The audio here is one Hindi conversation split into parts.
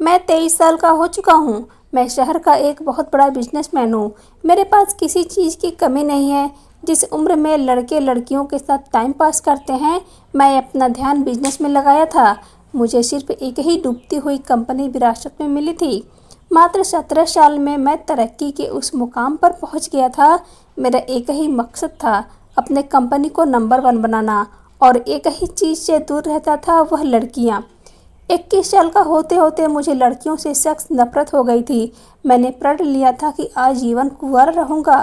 मैं 23 साल का हो चुका हूँ। मैं शहर का एक बहुत बड़ा बिजनेसमैन हूँ। मेरे पास किसी चीज़ की कमी नहीं है। जिस उम्र में लड़के लड़कियों के साथ टाइम पास करते हैं, मैं अपना ध्यान बिजनेस में लगाया था। मुझे सिर्फ एक ही डूबती हुई कंपनी विरासत में मिली थी। मात्र 17 साल में मैं तरक्की के उस मुकाम पर पहुँच गया था। मेरा एक ही मकसद था, अपने कंपनी को नंबर 1 बनाना, और एक ही चीज़ से दूर रहता था, वह लड़कियाँ। 21 साल का होते होते मुझे लड़कियों से सख्त नफरत हो गई थी। मैंने प्रण लिया था कि आजीवन कुंवारा रहूंगा।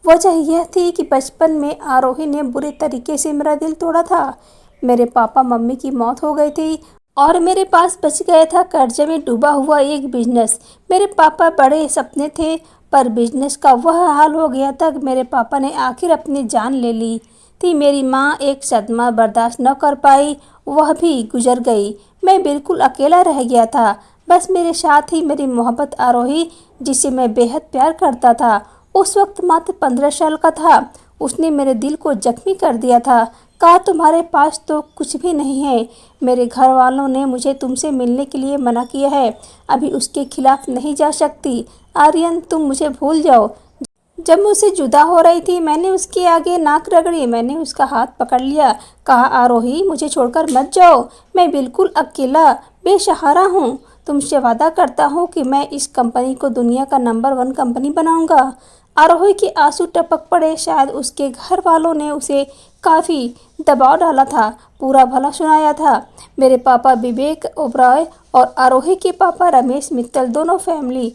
वजह यह थी कि बचपन में आरोही ने बुरे तरीके से मेरा दिल तोड़ा था। मेरे पापा मम्मी की मौत हो गई थी और मेरे पास बच गया था कर्जे में डूबा हुआ एक बिजनेस। मेरे पापा बड़े सपने थे, पर बिजनेस का वह हाल हो गया था कि मेरे पापा ने आखिर अपनी जान ले ली थी। मेरी माँ एक सदमा बर्दाश्त न कर पाई, वह भी गुजर गई। मैं बिल्कुल अकेला रह गया था। बस मेरे साथ ही मेरी मोहब्बत आरोही, जिसे मैं बेहद प्यार करता था। उस वक्त मात्र 15 साल का था। उसने मेरे दिल को जख्मी कर दिया था। कहा, तुम्हारे पास तो कुछ भी नहीं है। मेरे घर वालों ने मुझे तुमसे मिलने के लिए मना किया है। अभी उसके खिलाफ नहीं जा सकती। आर्यन, तुम मुझे भूल जाओ। जब मुझसे जुदा हो रही थी, मैंने उसके आगे नाक रगड़ी। मैंने उसका हाथ पकड़ लिया। कहा, आरोही, मुझे छोड़कर मत जाओ। मैं बिल्कुल अकेला बेसहारा हूँ। तुमसे वादा करता हूँ कि मैं इस कंपनी को दुनिया का नंबर 1 कंपनी बनाऊंगा। आरोही के आंसू टपक पड़े। शायद उसके घर वालों ने उसे काफ़ी दबाव डाला था, पूरा भला सुनाया था। मेरे पापा विवेक ओबराय और आरोही के पापा रमेश मित्तल दोनों फैमिली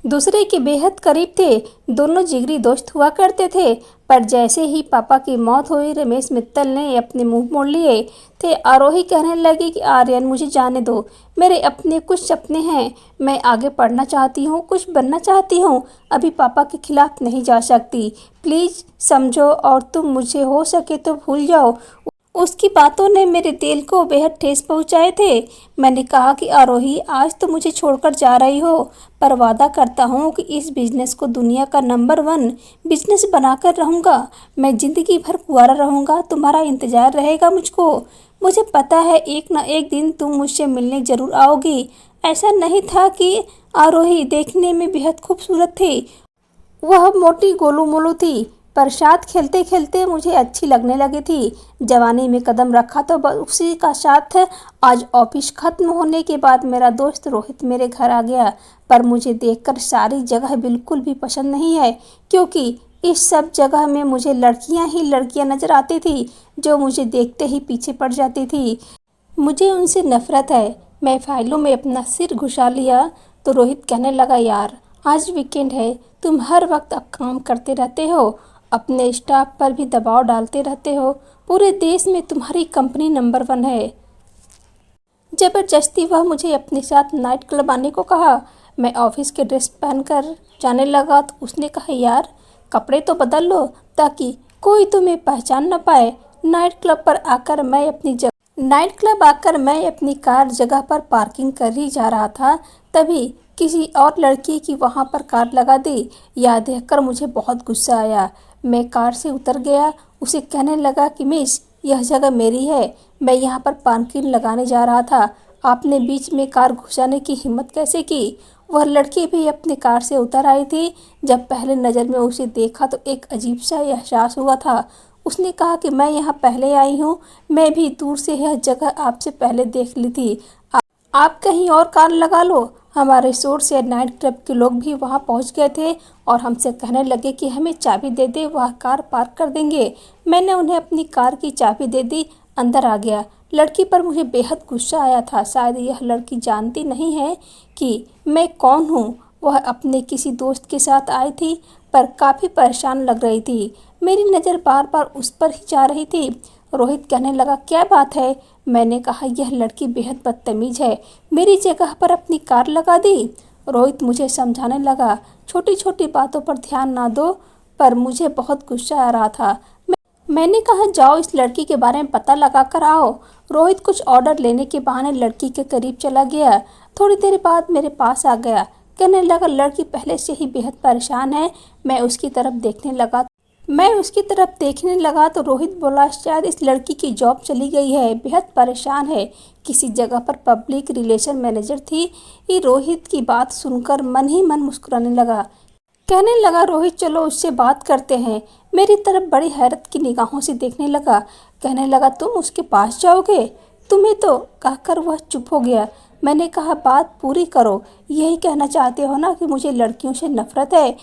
दूसरे के बेहद करीब थे। दोनों जिगरी दोस्त हुआ करते थे। पर जैसे ही पापा की मौत हुई, रमेश मित्तल ने अपने मुंह मोड़ लिए थे। आरोही कहने लगी कि आर्यन, मुझे जाने दो। मेरे अपने कुछ सपने हैं। मैं आगे पढ़ना चाहती हूँ, कुछ बनना चाहती हूँ। अभी पापा के खिलाफ नहीं जा सकती। प्लीज़ समझो, और तुम मुझे हो सके तो भूल जाओ। उसकी बातों ने मेरे दिल को बेहद ठेस पहुंचाए थे। मैंने कहा कि आरोही, आज तो मुझे छोड़कर जा रही हो, पर वादा करता हूँ कि इस बिजनेस को दुनिया का नंबर 1 बिजनेस बनाकर रहूँगा। मैं ज़िंदगी भर कुंवारा रहूँगा। तुम्हारा इंतज़ार रहेगा मुझको। मुझे पता है एक न एक दिन तुम मुझसे मिलने ज़रूर आओगी। ऐसा नहीं था कि आरोही देखने में बेहद खूबसूरत थी। वह मोटी गोलू मोलू थी, पर साथ खेलते खेलते मुझे अच्छी लगने लगी थी। जवानी में कदम रखा तो बस उसी का साथ। आज ऑफिस खत्म होने के बाद मेरा दोस्त रोहित मेरे घर आ गया, पर मुझे देखकर सारी जगह बिल्कुल भी पसंद नहीं है, क्योंकि इस सब जगह में मुझे लड़कियां ही लड़कियां नजर आती थी, जो मुझे देखते ही पीछे पड़ जाती थी। मुझे उनसे नफरत है। मैं फाइलों में अपना सिर घुसा लिया तो रोहित कहने लगा, यार, आज वीकेंड है। तुम हर वक्त अब काम करते रहते हो, अपने स्टाफ पर भी दबाव डालते रहते हो। पूरे देश में तुम्हारी कंपनी नंबर 1 है। जबरदस्ती वह मुझे अपने साथ नाइट क्लब आने को कहा। मैं ऑफिस के ड्रेस पहनकर जाने लगा तो उसने कहा, यार, कपड़े तो बदल लो ताकि कोई तुम्हें पहचान न पाए। नाइट क्लब आकर मैं अपनी कार जगह पर पार्किंग कर ही जा रहा था, तभी किसी और लड़की की वहां पर कार लगा दी। यह देखकर मुझे बहुत गुस्सा आया। मैं कार से उतर गया। उसे कहने लगा कि मिस, यह जगह मेरी है। मैं यहाँ पर पार्किंग लगाने जा रहा था। आपने बीच में कार घुसाने की हिम्मत कैसे की? वह लड़की भी अपनी कार से उतर आई थी। जब पहले नज़र में उसे देखा तो एक अजीब सा एहसास हुआ था। उसने कहा कि मैं यहाँ पहले आई हूँ। मैं भी दूर से यह जगह आपसे पहले देख ली थी। आप कहीं और कार लगा लो। हमारे शोर से नाइट क्लब के लोग भी वहां पहुंच गए थे और हमसे कहने लगे कि हमें चाबी दे दे, वह कार पार्क कर देंगे। मैंने उन्हें अपनी कार की चाबी दे दी, अंदर आ गया। लड़की पर मुझे बेहद गुस्सा आया था। शायद यह लड़की जानती नहीं है कि मैं कौन हूँ। वह अपने किसी दोस्त के साथ आई थी, पर काफ़ी परेशान लग रही थी। मेरी नज़र बार बार उस पर ही जा रही थी। रोहित कहने लगा, क्या बात है? मैंने कहा, यह लड़की बेहद बदतमीज है, मेरी जगह पर अपनी कार लगा दी। रोहित मुझे समझाने लगा, छोटी छोटी बातों पर ध्यान ना दो, पर मुझे बहुत गुस्सा आ रहा था। मैंने कहा, जाओ इस लड़की के बारे में पता लगा कर आओ। रोहित कुछ ऑर्डर लेने के बहाने लड़की के करीब चला गया। थोड़ी देर बाद मेरे पास आ गया। कहने लगा, लड़की पहले से ही बेहद परेशान है। मैं उसकी तरफ देखने लगा। मैं उसकी तरफ देखने लगा तो रोहित बोला, शायद इस लड़की की जॉब चली गई है, बेहद परेशान है, किसी जगह पर पब्लिक रिलेशन मैनेजर थी। ये रोहित की बात सुनकर मन ही मन मुस्कुराने लगा। कहने लगा, रोहित चलो उससे बात करते हैं। मेरी तरफ बड़ी हैरत की निगाहों से देखने लगा। कहने लगा, तुम उसके पास जाओगे? तुम्हें तो, कहकर वह चुप हो गया। मैंने कहा, बात पूरी करो, यही कहना चाहते हो ना कि मुझे लड़कियों से नफरत है?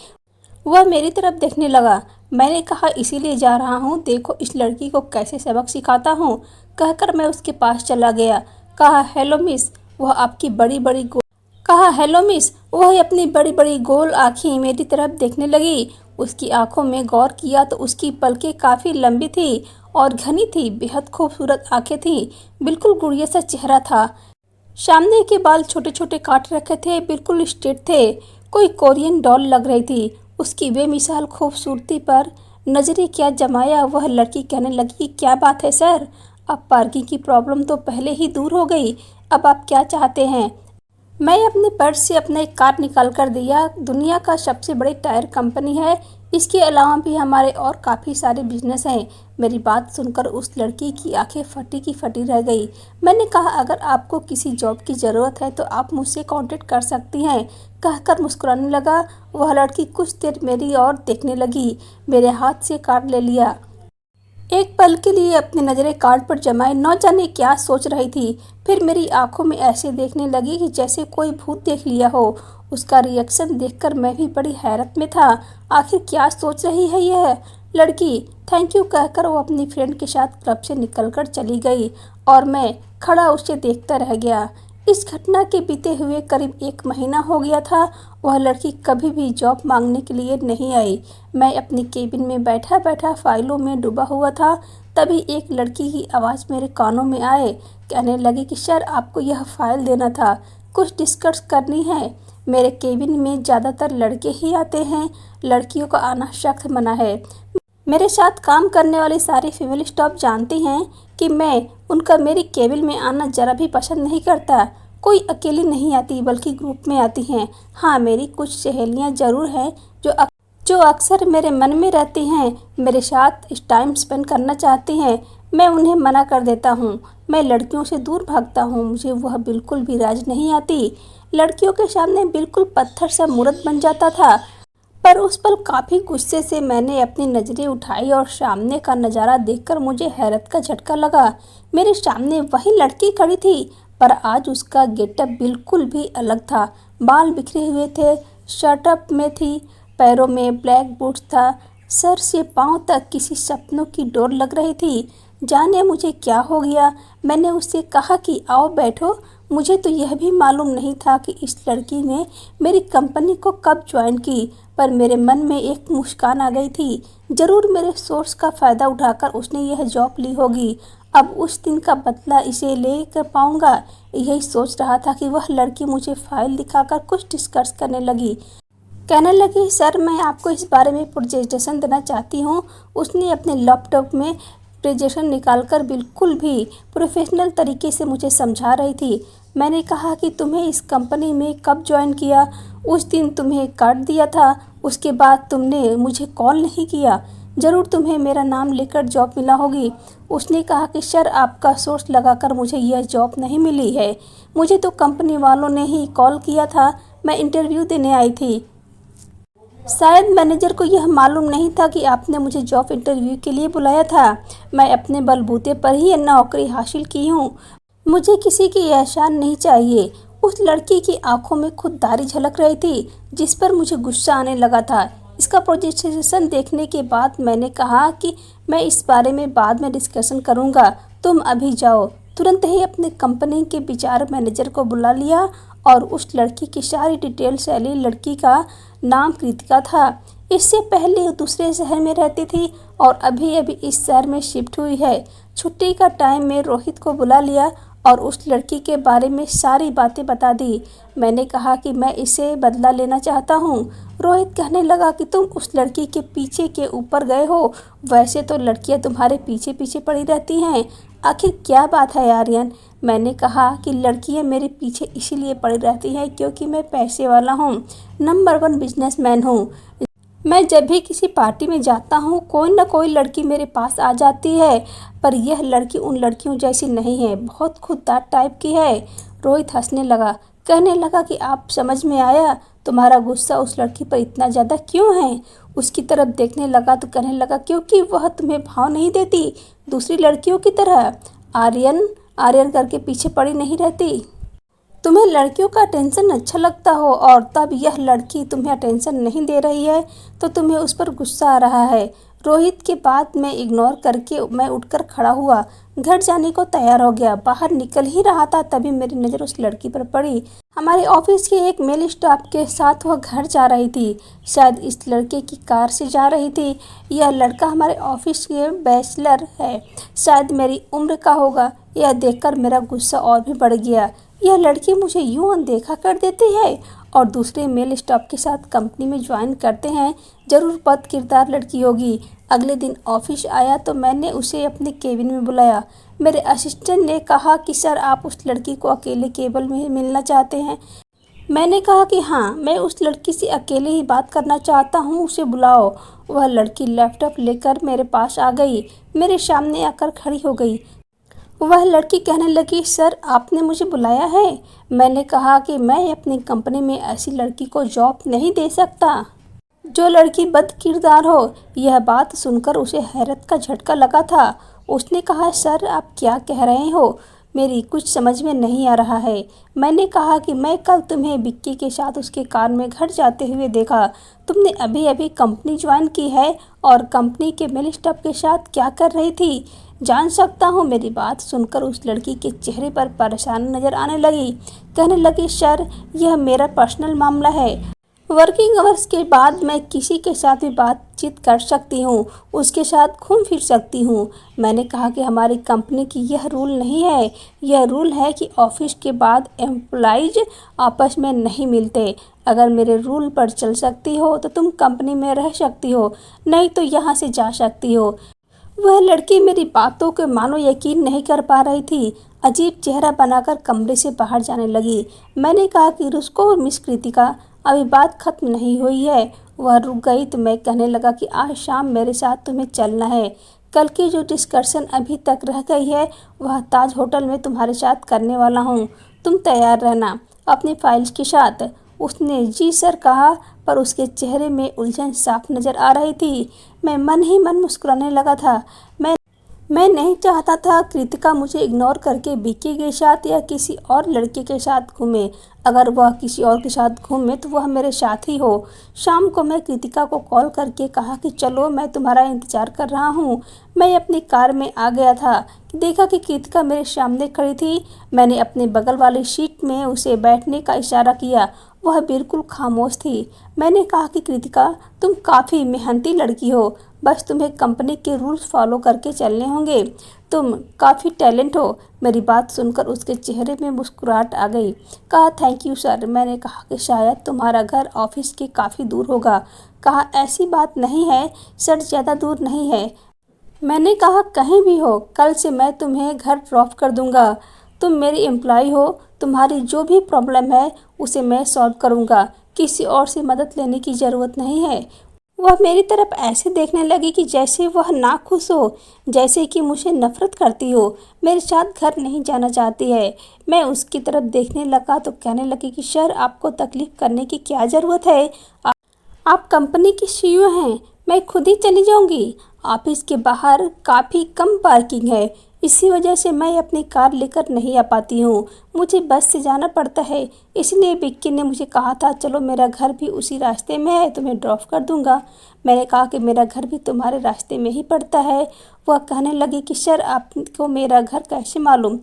वह मेरी तरफ देखने लगा। मैंने कहा, इसीलिए जा रहा हूँ, देखो इस लड़की को कैसे सबक सिखाता हूँ। कहकर मैं उसके पास चला गया। कहा, हेलो मिस। वह आपकी बड़ी बड़ी गो कहा, हेलो मिस। वह अपनी बड़ी बड़ी गोल आँखें मेरी तरफ देखने लगी। उसकी आंखों में गौर किया तो उसकी पलकें काफ़ी लंबी थी और घनी थी। बेहद खूबसूरत आंखें थी, बिल्कुल गुड़िया सा चेहरा था। सामने के बाल छोटे छोटे काट रखे थे, बिल्कुल स्ट्रेट थे, कोई कोरियन डॉल लग रही थी। उसकी बेमिसाल खूबसूरती पर नजरें क्या जमाया। वह लड़की कहने लगी, क्या बात है सर, अब पार्किंग की प्रॉब्लम तो पहले ही दूर हो गई, अब आप क्या चाहते हैं? मैं अपने पर्स से अपना एक कार्ड निकाल कर दिया। दुनिया का सबसे बड़ी टायर कंपनी है, इसके अलावा भी हमारे और काफ़ी सारे बिजनेस हैं। मेरी बात सुनकर उस लड़की की आंखें फटी की फटी रह गई। मैंने कहा, अगर आपको किसी जॉब की ज़रूरत है तो आप मुझसे कांटेक्ट कर सकती हैं। कहकर मुस्कुराने लगा। वह लड़की कुछ देर मेरी ओर देखने लगी, मेरे हाथ से कार्ड ले लिया। एक पल के लिए अपनी नज़रें कार्ड पर जमाए, न जाने क्या सोच रही थी। फिर मेरी आंखों में ऐसे देखने लगी कि जैसे कोई भूत देख लिया हो। उसका रिएक्शन देखकर मैं भी बड़ी हैरत में था। आखिर क्या सोच रही है यह लड़की? थैंक यू कहकर वो अपनी फ्रेंड के साथ क्लब से निकलकर चली गई और मैं खड़ा उसे देखता रह गया। इस घटना के बीते हुए करीब 1 महीना हो गया था। वह लड़की कभी भी जॉब मांगने के लिए नहीं आई। मैं अपनी केबिन में बैठा बैठा फाइलों में डूबा हुआ था। तभी एक लड़की की आवाज़ मेरे कानों में आए। कहने लगी कि सर, आपको यह फाइल देना था, कुछ डिस्कस करनी है। मेरे केबिन में ज़्यादातर लड़के ही आते हैं, लड़कियों का आना सख्त मना है। मेरे साथ काम करने वाली सारी फीमेल स्टाफ जानती हैं कि मैं उनका मेरी केबिन में आना ज़रा भी पसंद नहीं करता। कोई अकेली नहीं आती बल्कि ग्रुप में आती हैं। हाँ, मेरी कुछ सहेलियां ज़रूर हैं जो अक्सर मेरे मन में रहती हैं, मेरे साथ टाइम स्पेंड करना चाहती हैं। मैं उन्हें मना कर देता हूँ। मैं लड़कियों से दूर भागता हूँ, मुझे वह बिल्कुल भी राज नहीं आती। लड़कियों के सामने बिल्कुल पत्थर सा मूर्त बन जाता था। पर उस पल काफ़ी गुस्से से मैंने अपनी नज़रें उठाई और सामने का नज़ारा देखकर मुझे हैरत का झटका लगा। मेरे सामने वही लड़की खड़ी थी, पर आज उसका गेटअप बिल्कुल भी अलग था। बाल बिखरे हुए थे, शर्टअप में थी, पैरों में ब्लैक बूट्स था, सर से पांव तक किसी सपनों की डोर लग रही थी। जाने मुझे क्या हो गया। मैंने उससे कहा कि आओ बैठो। मुझे तो यह भी मालूम नहीं था कि इस लड़की ने मेरी कंपनी को कब ज्वाइन की, पर मेरे मन में एक मुस्कान आ गई थी। ज़रूर मेरे सोर्स का फ़ायदा उठाकर उसने यह जॉब ली होगी। अब उस दिन का बदला इसे ले कर पाऊँगा, यही सोच रहा था कि वह लड़की मुझे फाइल दिखाकर कुछ डिस्कस करने लगी। कहने लगी, सर मैं आपको इस बारे में प्रेजेंटेशन देना चाहती हूँ। उसने अपने लैपटॉप में प्रेजेंटेशन निकालकर बिल्कुल भी प्रोफेशनल तरीके से मुझे समझा रही थी। मैंने कहा कि तुम्हें इस कंपनी में कब ज्वाइन किया? उस दिन तुम्हें कार्ड दिया था, उसके बाद तुमने मुझे कॉल नहीं किया। ज़रूर तुम्हें मेरा नाम लेकर जॉब मिला होगी। उसने कहा कि सर, आपका सोर्स लगाकर मुझे यह जॉब नहीं मिली है, मुझे तो कंपनी वालों ने ही कॉल किया था, मैं इंटरव्यू देने आई थी। शायद मैनेजर को यह मालूम नहीं था कि आपने मुझे जॉब इंटरव्यू के लिए बुलाया था। मैं अपने बलबूते पर ही नौकरी हासिल की हूँ, मुझे किसी की एहसान नहीं चाहिए। उस लड़की की आंखों में खुददारी झलक रही थी, जिस पर मुझे गुस्सा आने लगा था। इसका प्रेजेंटेशन देखने के बाद मैंने कहा कि मैं इस बारे में बाद में डिस्कशन करूँगा, तुम अभी जाओ। तुरंत ही अपने कंपनी के बीआर मैनेजर को बुला लिया और उस लड़की की सारी डिटेल्स ले ली। लड़की का नाम कृतिका था। इससे पहले दूसरे शहर में रहती थी और अभी अभी इस शहर में शिफ्ट हुई है। छुट्टी का टाइम में रोहित को बुला लिया और उस लड़की के बारे में सारी बातें बता दी। मैंने कहा कि मैं इसे बदला लेना चाहता हूँ। रोहित कहने लगा कि तुम उस लड़की के पीछे के ऊपर गए हो, वैसे तो लड़कियाँ तुम्हारे पीछे पीछे पड़ी रहती हैं, आखिर क्या बात है आर्यन? मैंने कहा कि लड़कियाँ मेरे पीछे इसीलिए पड़ी रहती हैं क्योंकि मैं पैसे वाला हूँ, नंबर 1 बिजनेसमैन हूँ। मैं जब भी किसी पार्टी में जाता हूँ कोई ना कोई लड़की मेरे पास आ जाती है, पर यह लड़की उन लड़कियों जैसी नहीं है, बहुत खुददार टाइप की है। रोहित हंसने लगा, कहने लगा कि आप समझ में आया, तुम्हारा गुस्सा उस लड़की पर इतना ज़्यादा क्यों है। उसकी तरफ देखने लगा तो कहने लगा क्योंकि वह तुम्हें भाव नहीं देती दूसरी लड़कियों की तरह। आर्यन आर्यन करके पीछे पड़ी नहीं रहती। तुम्हें लड़कियों का अटेंशन अच्छा लगता हो और तब यह लड़की तुम्हें अटेंशन नहीं दे रही है तो तुम्हें उस पर गुस्सा आ रहा है। रोहित के बात में इग्नोर करके मैं उठकर खड़ा हुआ, घर जाने को तैयार हो गया। बाहर निकल ही रहा था तभी मेरी नज़र उस लड़की पर पड़ी। हमारे ऑफिस के एक मेल स्टाफ के साथ वह घर जा रही थी, शायद इस लड़के की कार से जा रही थी। यह लड़का हमारे ऑफिस के बैचलर है, शायद मेरी उम्र का होगा। यह देखकर मेरा गुस्सा और भी बढ़ गया। यह लड़की मुझे यूं अनदेखा कर देती है और दूसरे मेल स्टाफ के साथ कंपनी में ज्वाइन करते हैं, ज़रूर बद किरदार लड़की होगी। अगले दिन ऑफिस आया तो मैंने उसे अपने केबिन में बुलाया। मेरे असिस्टेंट ने कहा कि सर आप उस लड़की को अकेले केबिन में मिलना चाहते हैं। मैंने कहा कि हाँ, मैं उस लड़की से अकेले ही बात करना चाहता हूँ, उसे बुलाओ। वह लड़की लैपटॉप लेकर मेरे पास आ गई, मेरे सामने आकर खड़ी हो गई। वह लड़की कहने लगी सर आपने मुझे बुलाया है। मैंने कहा कि मैं अपनी कंपनी में ऐसी लड़की को जॉब नहीं दे सकता जो लड़की बद किरदार हो। यह बात सुनकर उसे हैरत का झटका लगा था। उसने कहा सर आप क्या कह रहे हो, मेरी कुछ समझ में नहीं आ रहा है। मैंने कहा कि मैं कल तुम्हें विक्की के साथ उसके कार में घर जाते हुए देखा। तुमने अभी अभी कंपनी ज्वाइन की है और कंपनी के मेल स्टाफ के साथ क्या कर रही थी, जान सकता हूँ। मेरी बात सुनकर उस लड़की के चेहरे पर परेशानी नजर आने लगी। कहने लगी सर यह मेरा पर्सनल मामला है, वर्किंग आवर्स के बाद मैं किसी के साथ भी बातचीत कर सकती हूँ, उसके साथ घूम फिर सकती हूँ। मैंने कहा कि हमारी कंपनी की यह रूल नहीं है, यह रूल है कि ऑफिस के बाद एम्प्लॉइज आपस में नहीं मिलते। अगर मेरे रूल पर चल सकती हो तो तुम कंपनी में रह सकती हो, नहीं तो यहाँ से जा सकती हो। वह लड़की मेरी बातों के मानो यकीन नहीं कर पा रही थी, अजीब चेहरा बनाकर कमरे से बाहर जाने लगी। मैंने कहा कि रुको मिस कृतिका, अभी बात खत्म नहीं हुई है। वह रुक गई तो मैं कहने लगा कि आज शाम मेरे साथ तुम्हें चलना है। कल की जो डिस्कशन अभी तक रह गई है वह ताज होटल में तुम्हारे साथ करने वाला हूँ, तुम तैयार रहना अपनी फाइल्स के साथ। उसने जी सर कहा, पर उसके चेहरे में उलझन साफ नजर आ रही थी। मैं मन ही मन मुस्कुराने लगा था। मैं नहीं चाहता था कृतिका मुझे इग्नोर करके विक्की के साथ या किसी और लड़के के साथ घूमे। अगर वह किसी और के साथ घूमे तो वह मेरे साथ ही हो। शाम को मैं कृतिका को कॉल करके कहा कि चलो मैं तुम्हारा इंतज़ार कर रहा हूँ। मैं अपनी कार में आ गया था, देखा कि कृतिका मेरे सामने खड़ी थी। मैंने अपने बगल वाली सीट में उसे बैठने का इशारा किया, वह बिल्कुल खामोश थी। मैंने कहा कि कृतिका तुम काफ़ी मेहनती लड़की हो, बस तुम्हें कंपनी के रूल्स फॉलो करके चलने होंगे, तुम काफ़ी टैलेंट हो। मेरी बात सुनकर उसके चेहरे में मुस्कुराहट आ गई। कहा थैंक यू सर। मैंने कहा कि शायद तुम्हारा घर ऑफिस के काफ़ी दूर होगा। कहा ऐसी बात नहीं है सर, ज़्यादा दूर नहीं है। मैंने कहा कहीं भी हो, कल से मैं तुम्हें घर ड्रॉप कर दूंगा। तुम मेरी एम्प्लॉय हो, तुम्हारी जो भी प्रॉब्लम है उसे मैं सॉल्व करूंगा, किसी और से मदद लेने की ज़रूरत नहीं है। वह मेरी तरफ ऐसे देखने लगी कि जैसे वह नाखुश हो, जैसे कि मुझे नफरत करती हो, मेरे साथ घर नहीं जाना चाहती है। मैं उसकी तरफ देखने लगा तो कहने लगी कि सर आपको तकलीफ़ करने की क्या ज़रूरत है, आप कंपनी की सीईओ हैं, मैं खुद ही चली जाऊंगी। ऑफिस के बाहर काफ़ी कम पार्किंग है, इसी वजह से मैं अपनी कार लेकर नहीं आ पाती हूँ, मुझे बस से जाना पड़ता है। इसलिए विक्की ने मुझे कहा था चलो मेरा घर भी उसी रास्ते में है, तुम्हें ड्रॉप कर दूंगा। मैंने कहा कि मेरा घर भी तुम्हारे रास्ते में ही पड़ता है। वह कहने लगी कि सर आपको मेरा घर कैसे मालूम।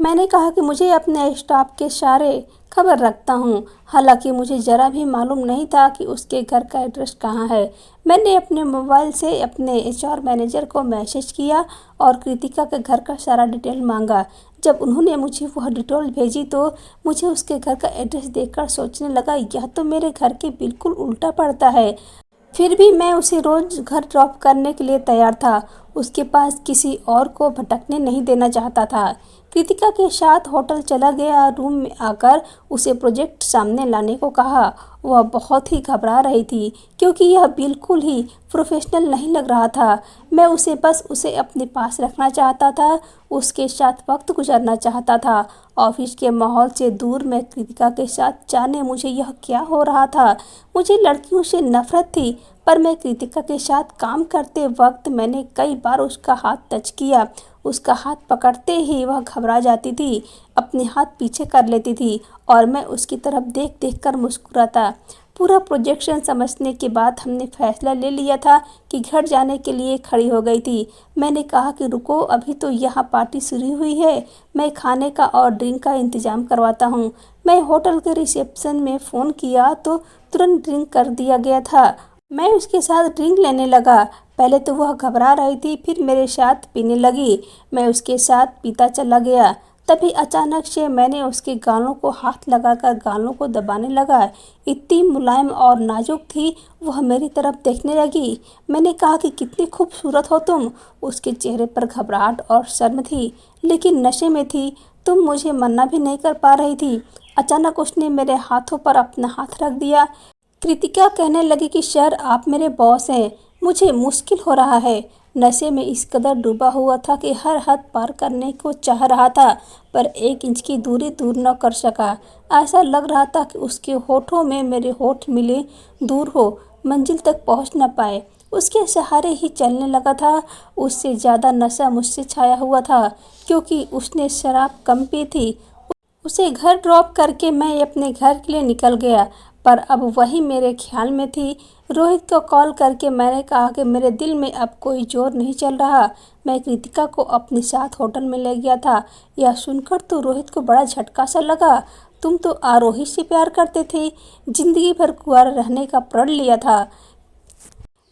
मैंने कहा कि मुझे अपने स्टाफ के सारे खबर रखता हूँ, हालांकि मुझे ज़रा भी मालूम नहीं था कि उसके घर का एड्रेस कहाँ है। मैंने अपने मोबाइल से अपने एचआर मैनेजर को मैसेज किया और कृतिका के घर का सारा डिटेल मांगा। जब उन्होंने मुझे वह डिटेल भेजी तो मुझे उसके घर का एड्रेस देखकर सोचने लगा यह तो मेरे घर के बिल्कुल उल्टा पड़ता है। फिर भी मैं उसे रोज़ घर ड्रॉप करने के लिए तैयार था। उसके पास किसी और को भटकने नहीं देना चाहता था। कृतिका के साथ होटल चला गया। रूम में आकर उसे प्रोजेक्ट सामने लाने को कहा। वह बहुत ही घबरा रही थी क्योंकि यह बिल्कुल ही प्रोफेशनल नहीं लग रहा था। मैं बस उसे अपने पास रखना चाहता था, उसके साथ वक्त गुजारना चाहता था। ऑफिस के माहौल से दूर मैं कृतिका के साथ, जाने मुझे यह क्या हो रहा था। मुझे लड़कियों से नफरत थी, पर मैं कृतिका के साथ काम करते वक्त मैंने कई बार उसका हाथ टच किया। उसका हाथ पकड़ते ही वह घबरा जाती थी, अपने हाथ पीछे कर लेती थी और मैं उसकी तरफ देख देख कर मुस्कुराता। पूरा प्रोजेक्शन समझने के बाद हमने फैसला ले लिया था कि घर जाने के लिए खड़ी हो गई थी। मैंने कहा कि रुको, अभी तो यहाँ पार्टी शुरू हुई है, मैं खाने का और ड्रिंक का इंतज़ाम करवाता हूँ। मैं होटल के रिसेप्शन में फ़ोन किया तो तुरंत ड्रिंक कर दिया गया था। मैं उसके साथ ड्रिंक लेने लगा। पहले तो वह घबरा रही थी, फिर मेरे साथ पीने लगी। मैं उसके साथ पीता चला गया। तभी अचानक से मैंने उसके गालों को हाथ लगाकर गालों को दबाने लगा। इतनी मुलायम और नाजुक थी। वह मेरी तरफ देखने लगी। मैंने कहा कि कितनी खूबसूरत हो तुम। उसके चेहरे पर घबराहट और शर्म थी, लेकिन नशे में थी। तुम मुझे मना भी नहीं कर पा रही थी। अचानक उसने मेरे हाथों पर अपना हाथ रख दिया। कृतिका कहने लगी कि सर, आप मेरे बॉस हैं, मुझे मुश्किल हो रहा है। नशे में इस कदर डूबा हुआ था कि हर हद पार करने को चाह रहा था, पर 1 इंच की दूरी दूर न कर सका। ऐसा लग रहा था कि उसके होठों में मेरे होठ मिले, दूर हो, मंजिल तक पहुंच न पाए। उसके सहारे ही चलने लगा था। उससे ज़्यादा नशा मुझसे छाया हुआ था, क्योंकि उसने शराब कम पी थी। उसे घर ड्रॉप करके मैं अपने घर के लिए निकल गया, पर अब वही मेरे ख्याल में थी। रोहित को कॉल करके मैंने कहा कि मेरे दिल में अब कोई जोर नहीं चल रहा। मैं कृतिका को अपने साथ होटल में ले गया था। यह सुनकर तो रोहित को बड़ा झटका सा लगा। तुम तो आरोही से प्यार करते थे, जिंदगी भर कुंवारा रहने का प्रण लिया था।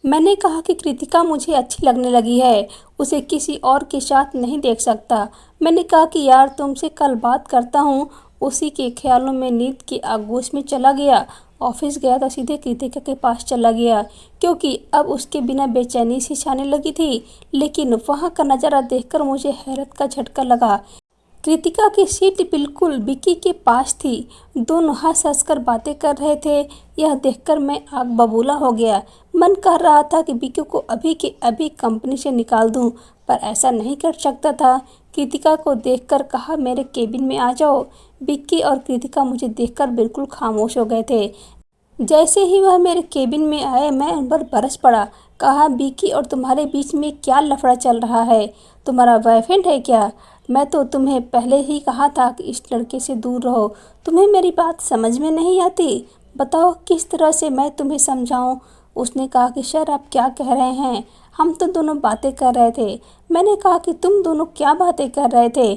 मैंने कहा कि कृतिका मुझे अच्छी लगने लगी है, उसे किसी और के साथ नहीं देख सकता। मैंने कहा कि यार, तुमसे कल बात करता हूँ। उसी के ख्यालों में नींद के आगोश में चला गया। ऑफिस गया तो सीधे कृतिका के पास चला गया, क्योंकि अब उसके बिना बेचैनी सी छाने लगी थी। लेकिन वहाँ का नज़ारा देखकर मुझे हैरत का झटका लगा। कृतिका की सीट बिल्कुल विक्की के पास थी। दोनों हंस हंस कर बातें कर रहे थे। यह देखकर मैं आग बबूला हो गया। मन कर रहा था कि विक्की को अभी के अभी कंपनी से निकाल दूं, पर ऐसा नहीं कर सकता था। कृतिका को देखकर कहा, मेरे केबिन में आ जाओ। विक्की और कृतिका मुझे देखकर बिल्कुल खामोश हो गए थे। जैसे ही वह मेरे केबिन में आए, मैं उन पर बरस पड़ा। कहा, विक्की और तुम्हारे बीच में क्या लफड़ा चल रहा है? तुम्हारा बॉयफ्रेंड है क्या? मैं तो तुम्हें पहले ही कहा था कि इस लड़के से दूर रहो। तुम्हें मेरी बात समझ में नहीं आती? बताओ किस तरह से मैं तुम्हें समझाऊं? उसने कहा कि सर, आप क्या कह रहे हैं? हम तो दोनों बातें कर रहे थे। मैंने कहा कि तुम दोनों क्या बातें कर रहे थे?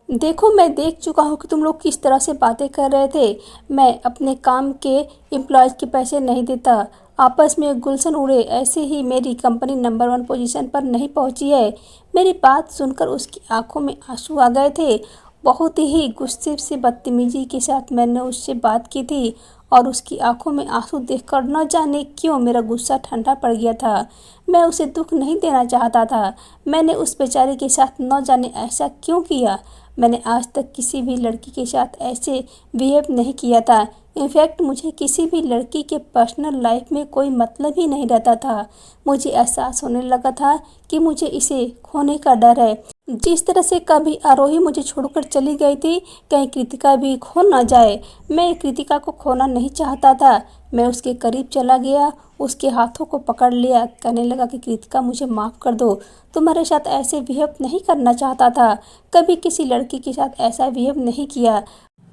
देखो, मैं देख चुका हूँ कि तुम लोग किस तरह से बातें कर रहे थे। मैं अपने काम के एम्प्लॉयज़ के पैसे नहीं देता। आपस में गुलशन उड़े, ऐसे ही मेरी कंपनी नंबर 1 पोजीशन पर नहीं पहुँची है। मेरी बात सुनकर उसकी आंखों में आंसू आ गए थे। बहुत ही गुस्से से बदतमीजी के साथ मैंने उससे बात की थी, और उसकी आंखों में आंसू देखकर न जाने क्यों मेरा गुस्सा ठंडा पड़ गया था। मैं उसे दुख नहीं देना चाहता था। मैंने उस बेचारे के साथ न जाने ऐसा क्यों किया। मैंने आज तक किसी भी लड़की के साथ ऐसे बिहेव नहीं किया था। इनफैक्ट मुझे किसी भी लड़की के पर्सनल लाइफ में कोई मतलब ही नहीं रहता था। मुझे एहसास होने लगा था कि मुझे इसे खोने का डर है। जिस तरह से कभी आरोही मुझे छोड़कर चली गई थी, कहीं कृतिका भी खो न जाए। मैं कृतिका को खोना नहीं चाहता था। मैं उसके करीब चला गया, उसके हाथों को पकड़ लिया, कहने लगा कि कृतिका, मुझे माफ़ कर दो। तुम्हारे साथ ऐसे बिहेव नहीं करना चाहता था। कभी किसी लड़की के साथ ऐसा बिहेव नहीं किया।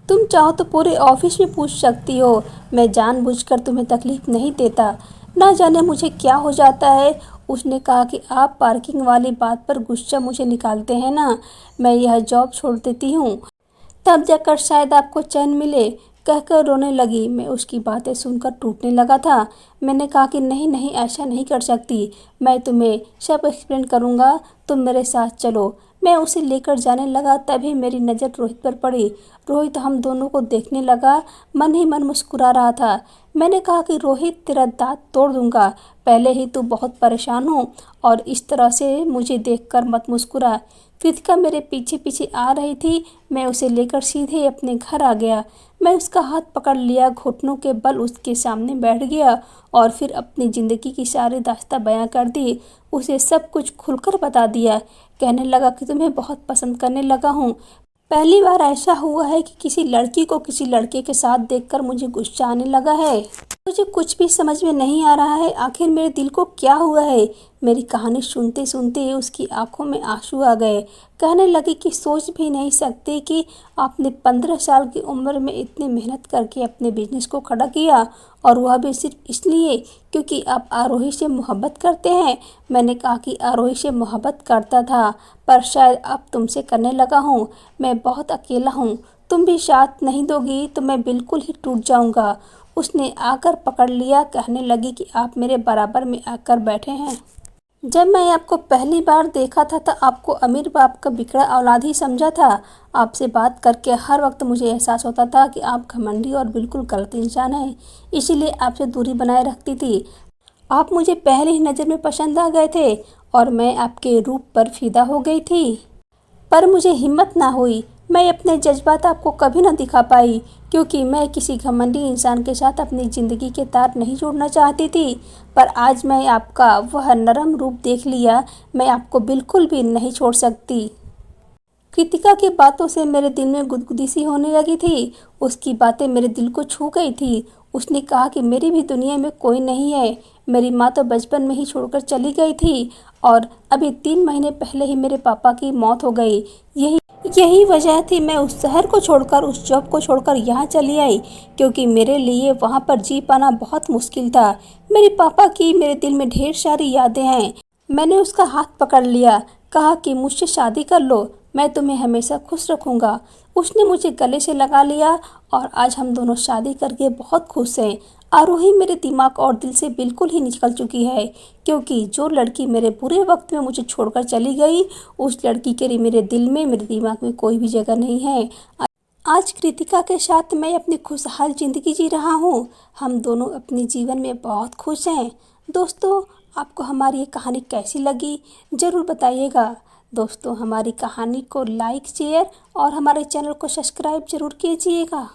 तुम चाहो तो पूरे ऑफिस में पूछ सकती हो। मैं जानबूझकर तुम्हें तकलीफ नहीं देता। ना जाने मुझे क्या हो जाता है। उसने कहा कि आप पार्किंग वाली बात पर गुस्सा मुझे निकालते हैं ना, मैं यह जॉब छोड़ देती हूँ, तब जाकर शायद आपको चैन मिले, कहकर रोने लगी। मैं उसकी बातें सुनकर टूटने लगा था। मैंने कहा कि नहीं नहीं, ऐसा नहीं कर सकती। मैं तुम्हें सब एक्सप्लेन करूँगा, तुम मेरे साथ चलो। मैं उसे लेकर जाने लगा, तभी मेरी नज़र रोहित पर पड़ी। रोहित हम दोनों को देखने लगा, मन ही मन मुस्कुरा रहा था। मैंने कहा कि रोहित, तेरा दांत तोड़ दूंगा, पहले ही तू बहुत परेशान हो और इस तरह से मुझे देखकर मत मुस्कुरा। कृतिका मेरे पीछे पीछे आ रही थी। मैं उसे लेकर सीधे अपने घर आ गया। मैं उसका हाथ पकड़ लिया, घुटनों के बल उसके सामने बैठ गया और फिर अपनी ज़िंदगी की सारी दास्तां बयां कर दी। उसे सब कुछ खुलकर बता दिया। कहने लगा कि तुम्हें बहुत पसंद करने लगा हूँ। पहली बार ऐसा हुआ है कि किसी लड़की को किसी लड़के के साथ देखकर मुझे गुस्सा आने लगा है। मुझे कुछ भी समझ में नहीं आ रहा है, आखिर मेरे दिल को क्या हुआ है। मेरी कहानी सुनते सुनते उसकी आंखों में आंसू आ गए। कहने लगी कि सोच भी नहीं सकते कि आपने 15 साल की उम्र में इतनी मेहनत करके अपने बिजनेस को खड़ा किया, और वह भी सिर्फ इसलिए क्योंकि आप आरोही से मोहब्बत करते हैं। मैंने कहा कि आरोही से मोहब्बत करता था, पर शायद अब तुमसे करने लगा हूँ। मैं बहुत अकेला हूँ, तुम भी साथ नहीं दोगी तो मैं बिल्कुल ही टूट जाऊँगा। उसने आकर पकड़ लिया। कहने लगी कि आप मेरे बराबर में आकर बैठे हैं। जब मैं आपको पहली बार देखा था तो आपको अमीर बाप का बिगड़ा औलाद ही समझा था। आपसे बात करके हर वक्त मुझे एहसास होता था कि आप घमंडी और बिल्कुल गलत इंसान हैं, इसीलिए आपसे दूरी बनाए रखती थी। आप मुझे पहली ही नज़र में पसंद आ गए थे और मैं आपके रूप पर फिदा हो गई थी। पर मुझे हिम्मत ना हुई, मैं अपने जज्बात आपको कभी ना दिखा पाई, क्योंकि मैं किसी घमंडी इंसान के साथ अपनी ज़िंदगी के तार नहीं जोड़ना चाहती थी। पर आज मैं आपका वह नरम रूप देख लिया, मैं आपको बिल्कुल भी नहीं छोड़ सकती। कृतिका की बातों से मेरे दिल में गुदगुदी सी होने लगी थी। उसकी बातें मेरे दिल को छू गई थी। उसने कहा कि मेरी भी दुनिया में कोई नहीं है। मेरी माँ तो बचपन में ही छोड़कर चली गई थी और अभी 3 महीने पहले ही मेरे पापा की मौत हो गई। यही यही वजह थी मैं उस शहर को छोड़कर, उस जॉब को छोड़कर यहाँ चली आई, क्योंकि मेरे लिए वहाँ पर जी पाना बहुत मुश्किल था। मेरे पापा की मेरे दिल में ढेर सारी यादें हैं। मैंने उसका हाथ पकड़ लिया, कहा कि मुझसे शादी कर लो, मैं तुम्हें हमेशा खुश रखूँगा। उसने मुझे गले से लगा लिया और आज हम दोनों शादी करके बहुत खुश हैं। आरोही मेरे दिमाग और दिल से बिल्कुल ही निकल चुकी है, क्योंकि जो लड़की मेरे बुरे वक्त में मुझे छोड़कर चली गई, उस लड़की के लिए मेरे दिल में, मेरे दिमाग में कोई भी जगह नहीं है। आज कृतिका के साथ मैं अपनी खुशहाल ज़िंदगी जी रहा हूँ। हम दोनों अपने जीवन में बहुत खुश हैं। दोस्तों, आपको हमारी ये कहानी कैसी लगी ज़रूर बताइएगा। दोस्तों, हमारी कहानी को लाइक, शेयर और हमारे चैनल को सब्सक्राइब ज़रूर कीजिएगा।